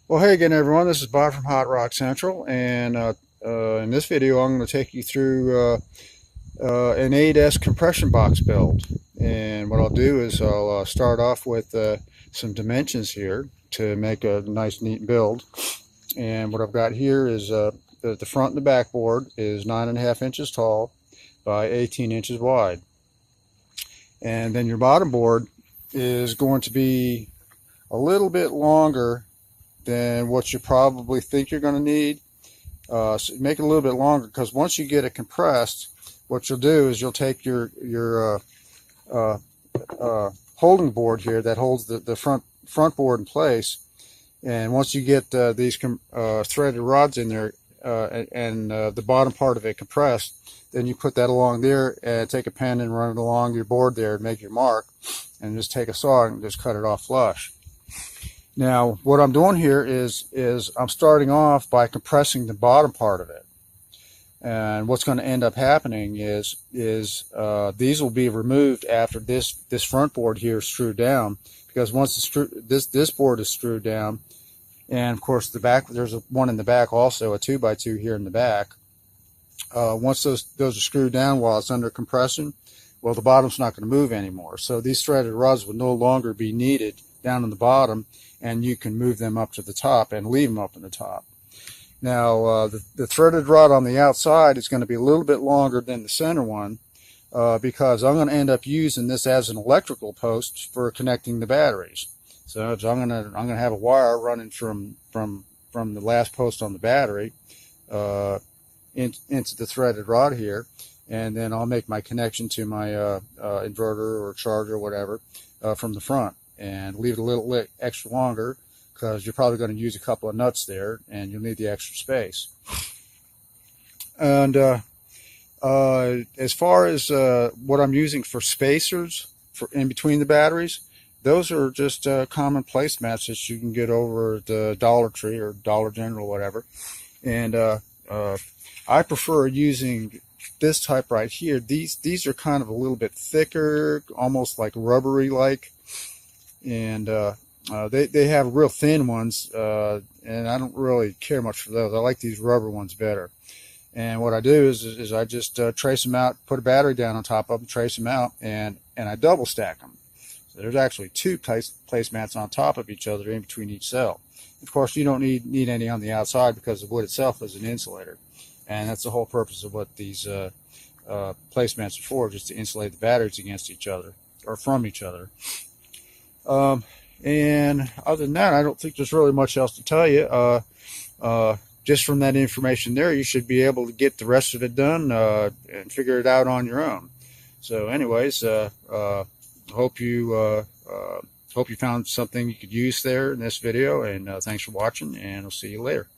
Well, hey again, everyone. This is Bob from Hot Rock Central, and in this video, I'm going to take you through an 8S compression box build. And what I'll do is I'll start off with some dimensions here to make a nice, neat build. And what I've got here is the front and the back board is 9.5 inches tall by 18 inches wide, and then your bottom board is going to be a little bit longer than what you probably think you're going to need. So make it a little bit longer, because once you get it compressed, what you'll do is you'll take your holding board here that holds the front board in place, and once you get these threaded rods in there and the bottom part of it compressed, then you put that along there and take a pen and run it along your board there and make your mark, and just take a saw and just cut it off flush. Now, what I'm doing here is I'm starting off by compressing the bottom part of it. And what's going to end up happening is these will be removed after this front board here is screwed down, because once this board is screwed down, and of course the back, there's one in the back also, a 2x2 here in the back. Once those are screwed down while it's under compression, well, the bottom's not going to move anymore. So these threaded rods will no longer be needed down in the bottom, and you can move them up to the top and leave them up in the top. Now, the threaded rod on the outside is going to be a little bit longer than the center one, because I'm going to end up using this as an electrical post for connecting the batteries. So I'm going to have a wire running from the last post on the battery into the threaded rod here, and then I'll make my connection to my inverter or charger or whatever from the front, and leave it a little extra longer, because you're probably going to use a couple of nuts there and you'll need the extra space. And as far as what I'm using for spacers for in between the batteries, those are just common placemats that you can get over at the Dollar Tree or Dollar General or whatever. And I prefer using this type right here. These are kind of a little bit thicker, almost like rubbery like, and they have real thin ones, and I don't really care much for those. I like these rubber ones better. And what I do is I just trace them out, put a battery down on top of them, trace them out, and I double stack them. So there's actually two placemats on top of each other in between each cell. Of course, you don't need any on the outside, because the wood itself is an insulator, and that's the whole purpose of what these placemats are for, just to insulate the batteries against each other or from each other. And other than that, I don't think there's really much else to tell you. Just from that information there, you should be able to get the rest of it done and figure it out on your own. So anyways, hope you found something you could use there in this video, and thanks for watching, and I'll see you later.